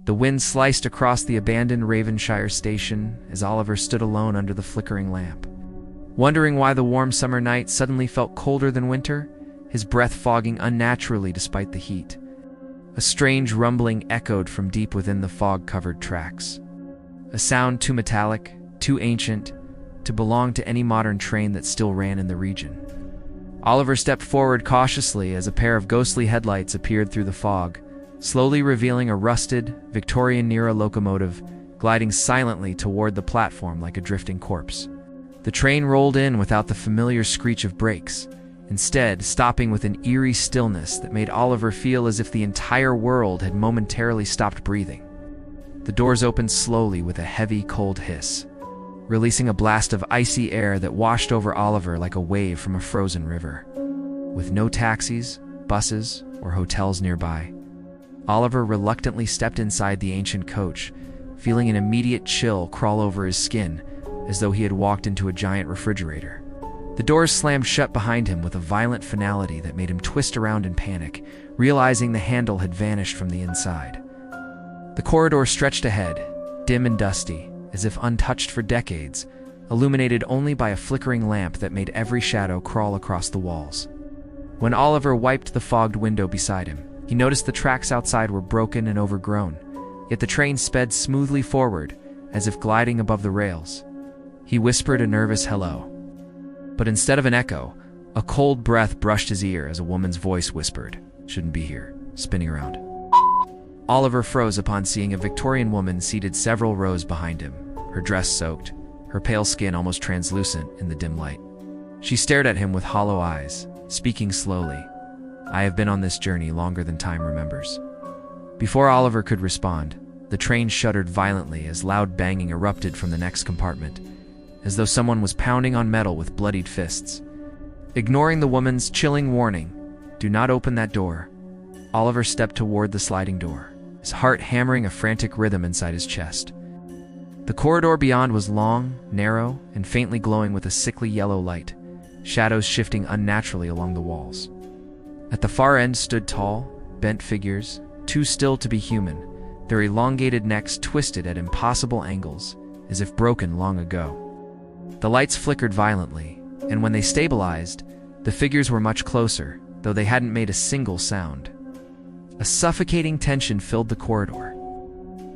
The wind sliced across the abandoned Ravenshire station as Oliver stood alone under the flickering lamp. Wondering why the warm summer night suddenly felt colder than winter, his breath fogging unnaturally despite the heat. A strange rumbling echoed from deep within the fog-covered tracks. A sound too metallic, too ancient, to belong to any modern train that still ran in the region. Oliver stepped forward cautiously as a pair of ghostly headlights appeared through the fog, slowly revealing a rusted, Victorian-era locomotive gliding silently toward the platform like a drifting corpse. The train rolled in without the familiar screech of brakes, instead stopping with an eerie stillness that made Oliver feel as if the entire world had momentarily stopped breathing. The doors opened slowly with a heavy, cold hiss, releasing a blast of icy air that washed over Oliver like a wave from a frozen river. With no taxis, buses, or hotels nearby, Oliver reluctantly stepped inside the ancient coach, feeling an immediate chill crawl over his skin, as though he had walked into a giant refrigerator. The doors slammed shut behind him with a violent finality that made him twist around in panic, realizing the handle had vanished from the inside. The corridor stretched ahead, dim and dusty, as if untouched for decades, illuminated only by a flickering lamp that made every shadow crawl across the walls. When Oliver wiped the fogged window beside him, he noticed the tracks outside were broken and overgrown, yet the train sped smoothly forward, as if gliding above the rails. He whispered a nervous hello. But instead of an echo, a cold breath brushed his ear as a woman's voice whispered, "Shouldn't be here," spinning around. Oliver froze upon seeing a Victorian woman seated several rows behind him, her dress soaked, her pale skin almost translucent in the dim light. She stared at him with hollow eyes, speaking slowly, "I have been on this journey longer than time remembers." Before Oliver could respond, the train shuddered violently as loud banging erupted from the next compartment, as though someone was pounding on metal with bloodied fists. Ignoring the woman's chilling warning, "Do not open that door," Oliver stepped toward the sliding door, his heart hammering a frantic rhythm inside his chest. The corridor beyond was long, narrow, and faintly glowing with a sickly yellow light, shadows shifting unnaturally along the walls. At the far end stood tall, bent figures, too still to be human, their elongated necks twisted at impossible angles, as if broken long ago. The lights flickered violently, and when they stabilized, the figures were much closer, though they hadn't made a single sound. A suffocating tension filled the corridor,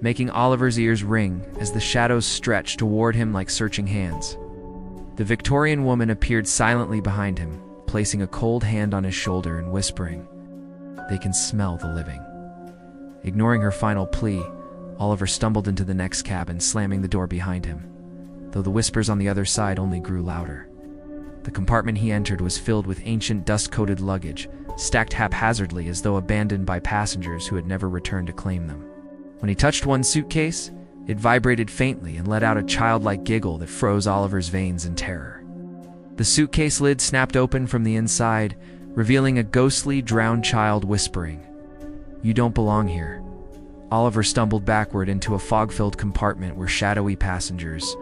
making Oliver's ears ring as the shadows stretched toward him like searching hands. The Victorian woman appeared silently behind him, placing a cold hand on his shoulder and whispering, "They can smell the living." Ignoring her final plea, Oliver stumbled into the next cabin, slamming the door behind him, though the whispers on the other side only grew louder. The compartment he entered was filled with ancient dust-coated luggage, stacked haphazardly as though abandoned by passengers who had never returned to claim them. When he touched one suitcase, it vibrated faintly and let out a childlike giggle that froze Oliver's veins in terror. The suitcase lid snapped open from the inside, revealing a ghostly, drowned child whispering, "You don't belong here." Oliver stumbled backward into a fog-filled compartment where shadowy passengers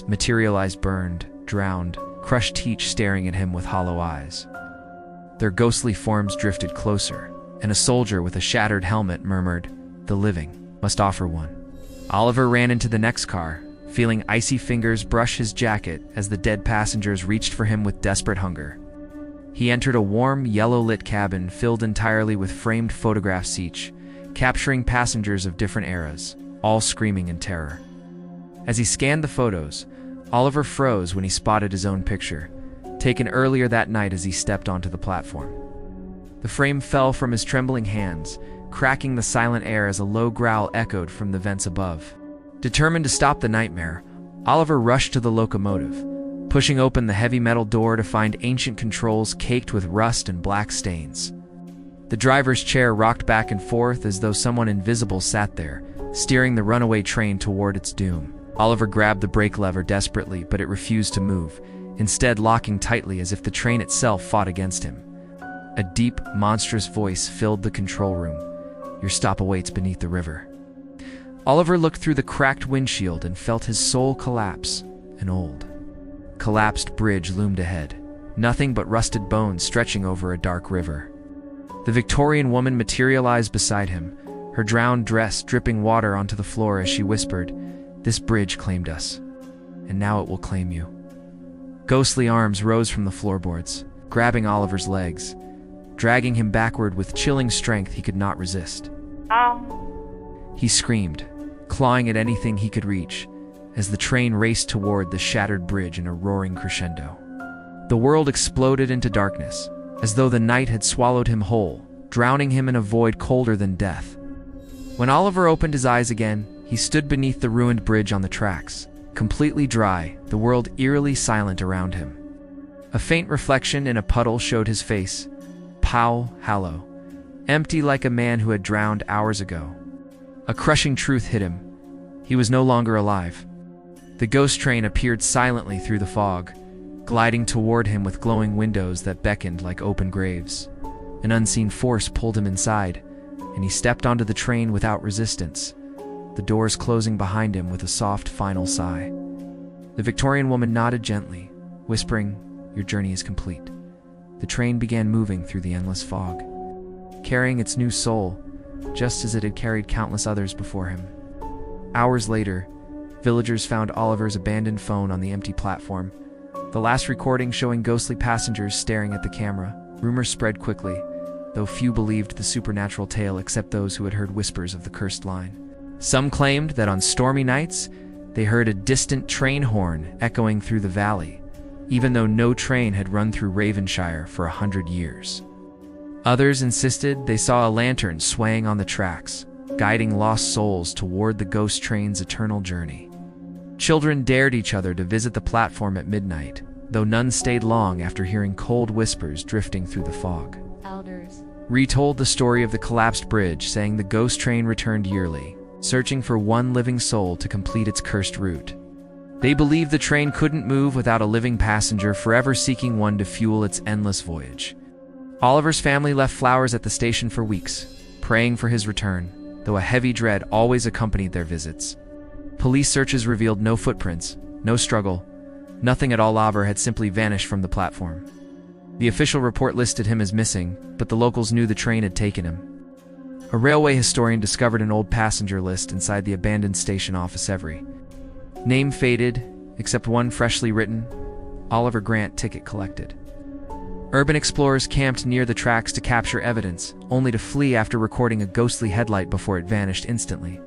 materialized, burned, drowned, crushed, each staring at him with hollow eyes. Their ghostly forms drifted closer, and a soldier with a shattered helmet murmured, "The living must offer one." Oliver ran into the next car, feeling icy fingers brush his jacket as the dead passengers reached for him with desperate hunger. He entered a warm, yellow-lit cabin filled entirely with framed photographs each, capturing passengers of different eras, all screaming in terror. As he scanned the photos, Oliver froze when he spotted his own picture, taken earlier that night as he stepped onto the platform. The frame fell from his trembling hands, cracking the silent air as a low growl echoed from the vents above. Determined to stop the nightmare, Oliver rushed to the locomotive, pushing open the heavy metal door to find ancient controls caked with rust and black stains. The driver's chair rocked back and forth as though someone invisible sat there, steering the runaway train toward its doom. Oliver grabbed the brake lever desperately, but it refused to move, instead locking tightly as if the train itself fought against him. A deep, monstrous voice filled the control room. "Your stop awaits beneath the river." Oliver looked through the cracked windshield and felt his soul collapse. An old, collapsed bridge loomed ahead, nothing but rusted bones stretching over a dark river. The Victorian woman materialized beside him, her drowned dress dripping water onto the floor as she whispered, "This bridge claimed us, and now it will claim you." Ghostly arms rose from the floorboards, grabbing Oliver's legs, dragging him backward with chilling strength he could not resist. He screamed, clawing at anything he could reach, as the train raced toward the shattered bridge in a roaring crescendo. The world exploded into darkness, as though the night had swallowed him whole, drowning him in a void colder than death. When Oliver opened his eyes again, he stood beneath the ruined bridge on the tracks, completely dry, the world eerily silent around him. A faint reflection in a puddle showed his face, hollow, empty like a man who had drowned hours ago. A crushing truth hit him. He was no longer alive. The ghost train appeared silently through the fog, gliding toward him with glowing windows that beckoned like open graves. An unseen force pulled him inside, and he stepped onto the train without resistance, the doors closing behind him with a soft final sigh. The Victorian woman nodded gently, whispering, "Your journey is complete." The train began moving through the endless fog, carrying its new soul, just as it had carried countless others before him. Hours later, villagers found Oliver's abandoned phone on the empty platform, the last recording showing ghostly passengers staring at the camera. Rumors spread quickly, though few believed the supernatural tale except those who had heard whispers of the cursed line. Some claimed that on stormy nights, they heard a distant train horn echoing through the valley, even though no train had run through Ravenshire for 100 years. Others insisted they saw a lantern swaying on the tracks, guiding lost souls toward the ghost train's eternal journey. Children dared each other to visit the platform at midnight, though none stayed long after hearing cold whispers drifting through the fog. Elders Retold the story of the collapsed bridge, saying the ghost train returned yearly, searching for one living soul to complete its cursed route. They believed the train couldn't move without a living passenger, forever seeking one to fuel its endless voyage. Oliver's family left flowers at the station for weeks, praying for his return, though a heavy dread always accompanied their visits. Police searches revealed no footprints, no struggle, nothing at all. Oliver had simply vanished from the platform. The official report listed him as missing, but the locals knew the train had taken him. A railway historian discovered an old passenger list inside the abandoned station office. Every name faded, except one freshly written, Oliver Grant, ticket collected. Urban explorers camped near the tracks to capture evidence, only to flee after recording a ghostly headlight before it vanished instantly.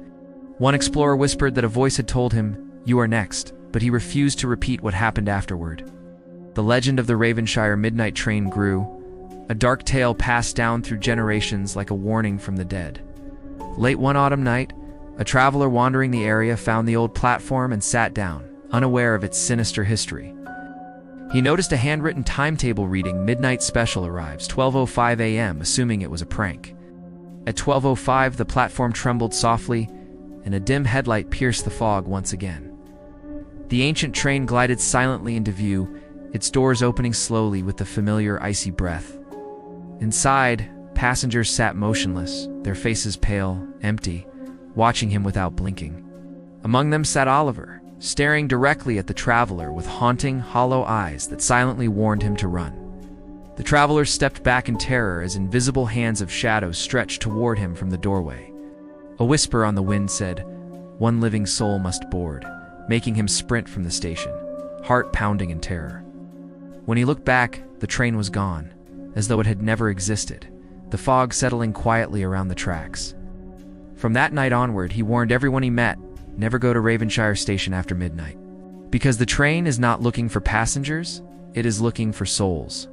One explorer whispered that a voice had told him, "You are next," but he refused to repeat what happened afterward. The legend of the Ravenshire midnight train grew, a dark tale passed down through generations like a warning from the dead. Late one autumn night, a traveler wandering the area found the old platform and sat down, unaware of its sinister history. He noticed a handwritten timetable reading "Midnight Special arrives 12:05 a.m., assuming it was a prank. At 12:05, the platform trembled softly, and a dim headlight pierced the fog once again. The ancient train glided silently into view, its doors opening slowly with the familiar icy breath. Inside, passengers sat motionless, their faces pale, empty, watching him without blinking. Among them sat Oliver, staring directly at the traveler with haunting, hollow eyes that silently warned him to run. The traveler stepped back in terror as invisible hands of shadow stretched toward him from the doorway. A whisper on the wind said, "One living soul must board," making him sprint from the station, heart pounding in terror. When he looked back, the train was gone, as though it had never existed, the fog settling quietly around the tracks. From that night onward, he warned everyone he met, never go to Ravenshire Station after midnight. Because the train is not looking for passengers, it is looking for souls.